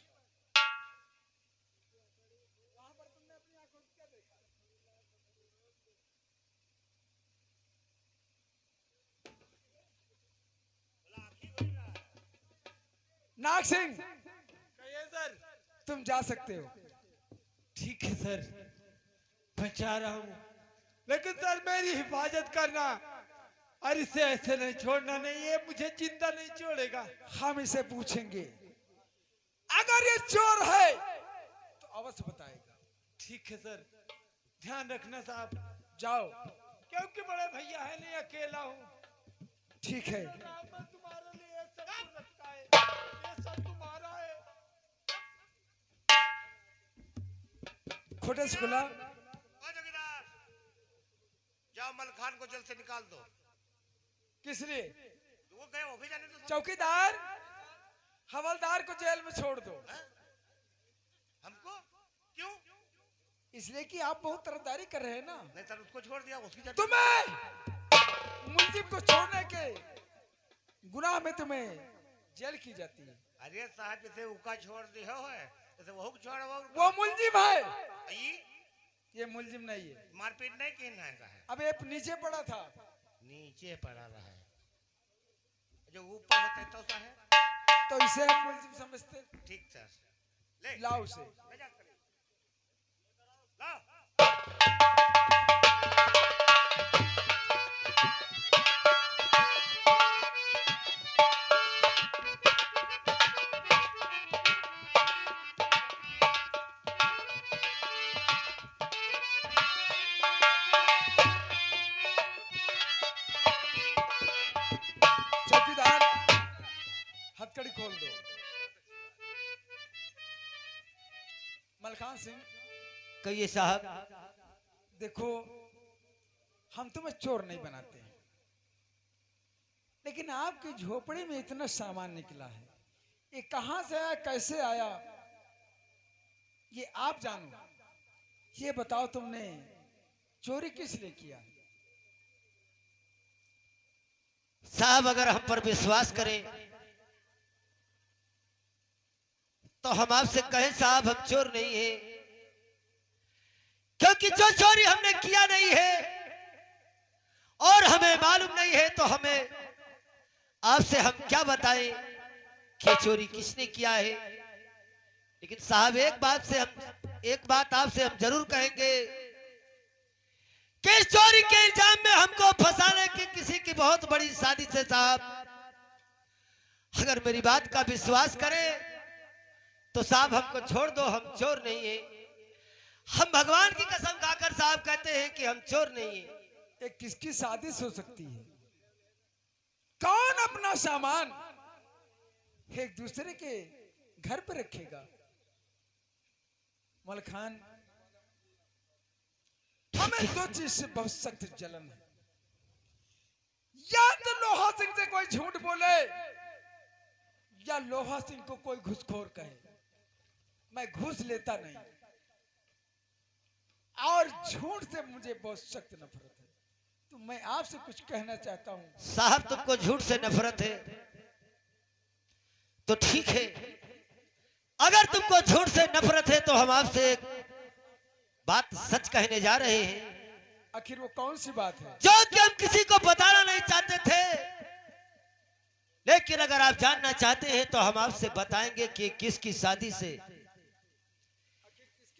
नाग सिंह, कहिए सर। तुम जा सकते हो। ठीक है सर, मैं जा रहा हूँ, लेकिन सर मेरी हिफाजत करना और इसे ऐसे नहीं छोड़ना। नहीं, ये मुझे जिंदा नहीं छोड़ेगा। हम इसे पूछेंगे, अगर ये चोर है तो अवश्य बताएगा। ठीक है सर, ध्यान रखना साहब, जाओ। क्योंकि बड़े भैया है, नहीं अकेला हूँ। ठीक है। तुम्हारे लिए सब कुछ रखा है, ये सब तुम्हारा है। खोटे सुकुला, ओ जगीदार, जाओ मल खान को जल्द से निकाल दो। किस लिए? वो गए, वो भी जाने दो। चौकीदार, हवलदार को जेल में छोड़ दो। हमको क्यों? इसलिए कि आप बहुत तरफदारी कर रहे हैं ना। नहीं सर, उसको छोड़ दिया, उसकी जगह तुम्हें मुलजिम को छोड़ने के गुनाह में तुम्हें जेल की जाती है। अरे साहब, जैसे उका छोड़ दिया है, जैसे वो छोड़ वो मुलजिम है, ये ये मुलजिम नहीं है। मारपीट नहीं कहना है। अब ये नीचे पड़ा था, नीचे पड़ा रहा है, जो ऊपर होता है तो सा है। तो इसे हम मुलजिम समझते। ठीक सर, ले लाओ उसे। ले जा कर। लाओ। चौकीदार, हथकड़ी खोल दो। मलखान सिंह, कहिए साहब। देखो, हम तुम्हें चोर नहीं बनाते हैं, लेकिन आपकी झोपड़ी में इतना सामान निकला है, ये कहां से आया, कैसे आया, ये आप जानो। ये बताओ, तुमने चोरी किस लिए किया? साहब अगर हम पर विश्वास करें तो हम आपसे कहें साहब, हम चोर नहीं है, क्योंकि जो चोरी हमने किया नहीं है और हमें मालूम नहीं है, तो हमें आपसे हम क्या बताएं कि चोरी किसने किया है। लेकिन साहब एक बात आपसे हम जरूर कहेंगे कि इस चोरी के इल्जाम में हमको फंसाने की किसी की बहुत बड़ी साजिश है साहब। अगर मेरी बात का विश्वास करें तो साहब हमको छोड़ दो, हम चोर नहीं है। हम भगवान की कसम खाकर साहब कहते हैं कि हम चोर नहीं है। ये किसकी साजिश हो सकती है? कौन अपना सामान एक दूसरे के घर पे रखेगा? मलखान, हमें दो चीज से बहुत सख्त जलन है। या तो लोहा सिंह से कोई झूठ बोले या लोहा सिंह को कोई घुसखोर कहे। मैं घूस लेता नहीं और झूठ से मुझे बहुत सख्त नफरत है। तो मैं आपसे कुछ कहना चाहता हूं। साहब तुमको झूठ से नफरत है तो ठीक है, अगर तुमको झूठ से नफरत है तो हम आपसे एक बात सच कहने जा रहे हैं, आखिर वो कौन सी बात है? जो कि हम किसी को बताना नहीं चाहते थे, लेकिन अगर आप जानना चाहते हैं तो हम आपसे बताएंगे कि किसकी शादी से।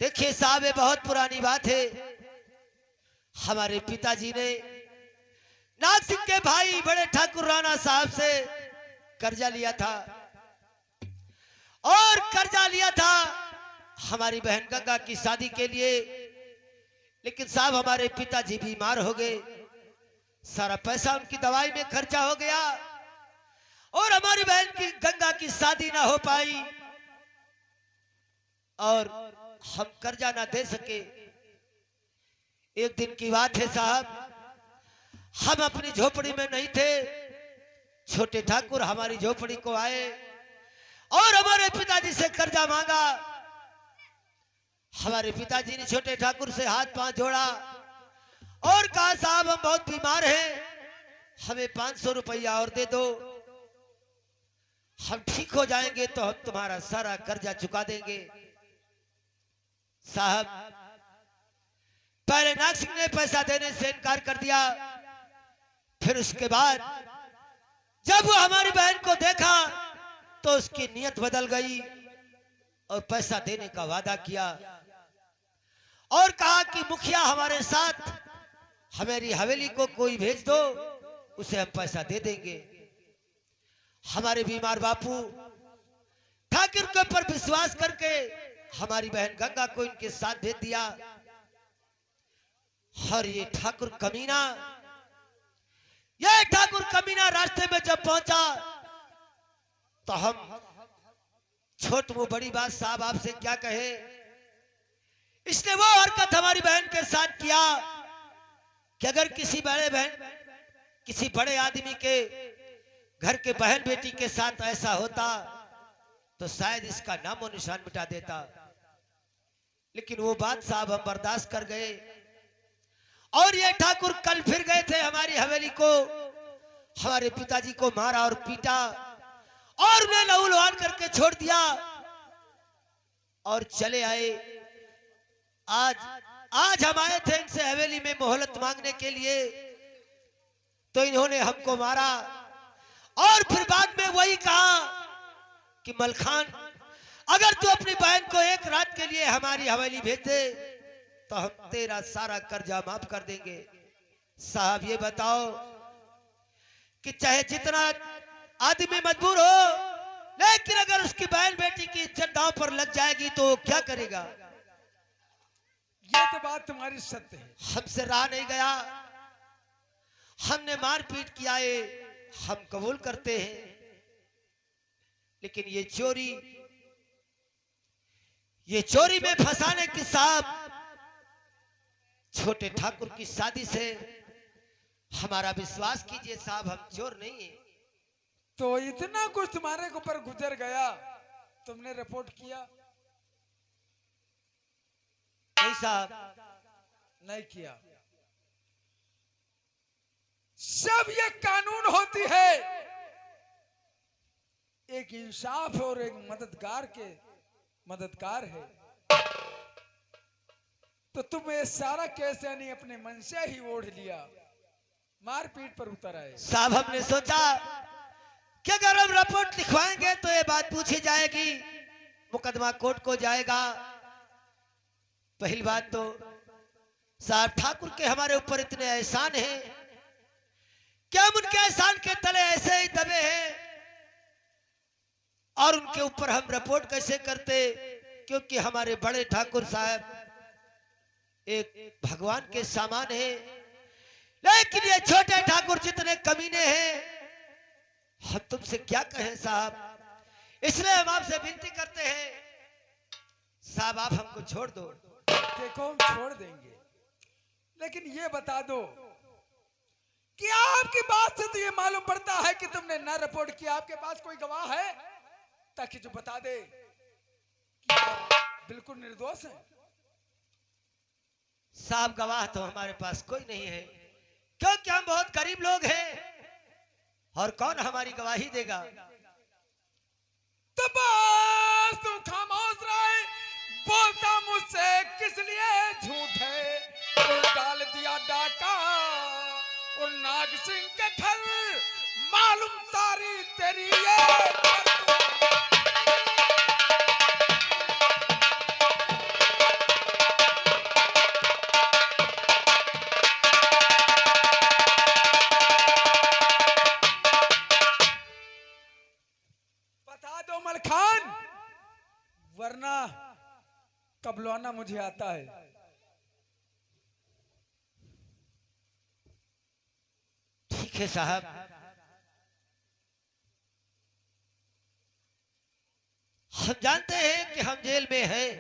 देखिए साहब, ये बहुत पुरानी बात है। हमारे पिताजी ने नाग सिंह के भाई बड़े ठाकुर राणा साहब से कर्जा लिया था, और कर्जा लिया था हमारी बहन गंगा की शादी के लिए। लेकिन साहब हमारे पिताजी बीमार हो गए, सारा पैसा उनकी दवाई में खर्चा हो गया और हमारी बहन की गंगा की शादी ना हो पाई और हम कर्जा ना दे सके। एक दिन की बात है साहब, हम अपनी झोपड़ी में नहीं थे, छोटे ठाकुर हमारी झोपड़ी को आए और हमारे पिताजी से कर्जा मांगा। हमारे पिताजी ने छोटे ठाकुर से हाथ पांव जोड़ा और कहा साहब हम बहुत बीमार हैं, हमें 500 रुपया और दे दो, हम ठीक हो जाएंगे तो हम तुम्हारा सारा कर्जा चुका देंगे। साहब पहले नाग सिंह ने पैसा देने से इनकार कर दिया, फिर उसके बाद जब वो हमारी बहन को देखा तो उसकी नीयत बदल गई और पैसा देने का वादा किया और कहा कि मुखिया हमारे साथ हमारी हवेली को कोई भेज दो, उसे हम पैसा दे देंगे। हमारे बीमार बापू ठाकुर के ऊपर विश्वास करके हमारी बहन गंगा को इनके साथ भेज दिया। और ये ठाकुर कमीना रास्ते में जब पहुंचा तो हम छोट वो बड़ी बात साहब आपसे क्या कहे, इसने वो हरकत हमारी बहन के साथ किया कि अगर किसी बड़े आदमी के घर के बहन बेटी के साथ ऐसा होता तो शायद इसका नामो निशान मिटा देता। लेकिन वो बात साहब हम बर्दाश्त कर गए और ये ठाकुर कल फिर गए थे हमारी हवेली को, हमारे पिताजी को मारा और पीटा और उन्हें लहूलुहान करके छोड़ दिया और चले आए। आज हम आए थे इनसे हवेली में मोहलत मांगने के लिए, तो इन्होंने हमको मारा और फिर बाद में वही कहा कि मलखान अगर तू अपनी बहन को एक रात के लिए हमारी हवेली भेज दे तो हम तेरा सारा कर्जा माफ कर देंगे। साहब ये बताओ कि चाहे जितना आदमी मजबूर हो, लेकिन अगर उसकी बहन बेटी की इज्जत दांव पर लग जाएगी तो वो क्या करेगा? ये तो बात तुम्हारी सत्य है। हमसे रहा नहीं गया, हमने मारपीट किया है, हम कबूल करते हैं, लेकिन ये चोरी में फंसाने की साहब छोटे ठाकुर की शादी से हमारा विश्वास कीजिए साहब, हम चोर नहीं है। तो इतना कुछ तुम्हारे ऊपर गुजर गया, तुमने रिपोर्ट किया? नहीं साहब, नहीं किया। सब ये कानून होती है एक इंसाफ और एक मददगार है। तो तुम ये सारा केस यानी अपने मन से ही ओढ़ लिया, मारपीट पर उतर आए। साहब हमने सोचा कि अगर हम रिपोर्ट लिखवाएंगे तो ये बात पूछी जाएगी, मुकदमा कोर्ट को जाएगा। पहली बात तो साहब ठाकुर के हमारे ऊपर इतने एहसान हैं कि हम उनके एहसान के तले ऐसे ही दबे हैं और उनके ऊपर हम रिपोर्ट कैसे करते, क्योंकि हमारे बड़े ठाकुर साहब एक भगवान के सामान है। लेकिन ये छोटे ठाकुर जितने कमीने हैं, हम तुमसे क्या कहें साहब, इसलिए हम आपसे विनती करते हैं साहब आप हमको छोड़ दो। देखो हम छोड़ देंगे, लेकिन ये बता दो कि आपकी बात से तो ये मालूम पड़ता है कि तुमने न रिपोर्ट किया। आपके पास कोई गवाह है ताकि जो बता दे कि आप बिल्कुल निर्दोष हैं? साहब गवाह तो हमारे पास कोई नहीं है, क्योंकि हम बहुत गरीब लोग हैं और कौन हमारी गवाही देगा। तो बस तू खामोश रहे, बोलता मुझसे किस लिए झूठ है। तो डाल दिया डाका और नाग सिंह के घर, मालूम सारी तेरी ये करतूत। बता दो मलखान, वरना कबलौना मुझे आता है। ठीक है साहब, हम जानते हैं कि हम जेल में हैं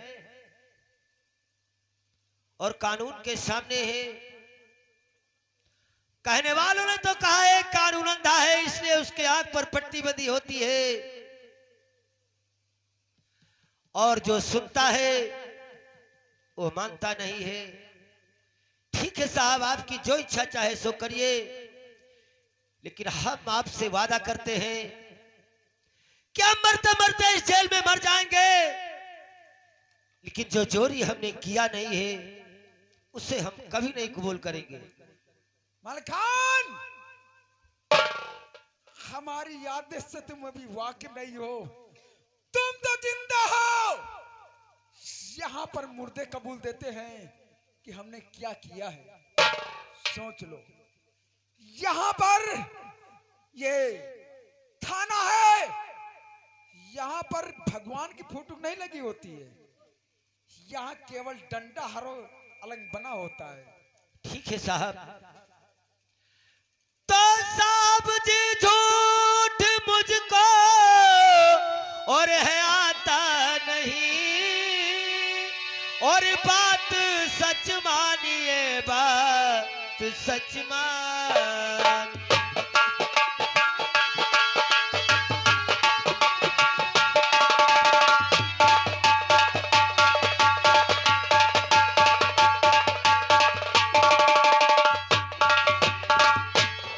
और कानून के सामने हैं। कहने वालों ने तो कहा है कानून अंधा है, इसलिए उसके आंख पर पट्टी बंदी होती है, और जो सुनता है वो मानता नहीं है। ठीक है साहब, आपकी जो इच्छा चाहे सो करिए, लेकिन हम आपसे वादा करते हैं कि हम मरते मरते इस जेल में मर जाएंगे, लेकिन जो चोरी हमने किया नहीं है उसे हम कभी नहीं कबूल करेंगे। मलखान, हमारी यादें से तुम अभी वाकिफ नहीं हो। तुम तो जिंदा हो, यहाँ पर मुर्दे कबूल देते हैं कि हमने क्या किया है। सोच लो, यहाँ पर ये थाना है, यहाँ पर भगवान की फोटो नहीं लगी होती है, यहाँ केवल डंडा हरो अलग बना होता है। ठीक है साहब, तो साहब जी झूठ मुझको और है आता नहीं, और बात सच मानिए, बात सच मान।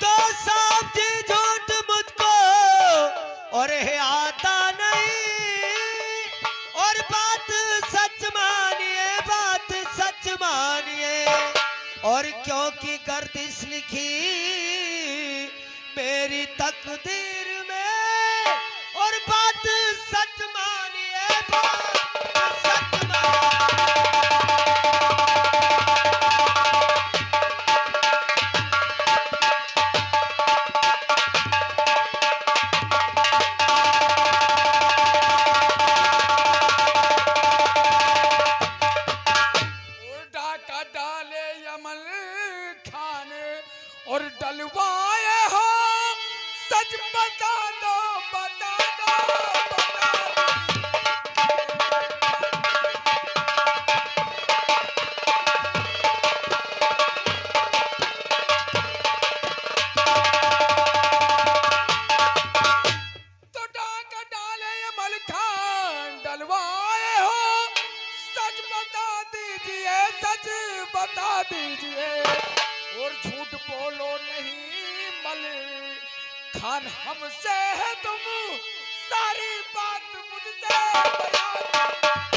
तो साहब जी झूठ मुझको और है आता नहीं, और बात सच मानिए, बात सच मानिए। और क्योंकि गर्दिश लिखी मेरी तकदीर में, और बात सच मानिए, बात सच मानिए। डाका डाले यमल खान और डलवाए हो, सच बता दो, बता दो, बता दो। तो डाका डाले यमल खान, डलवाए हो, सच बता दीजिए, सच बता दीजिए। और झूठ बोलो नहीं मल खान, हमसे है तुम सारी बात मुझसे बयान।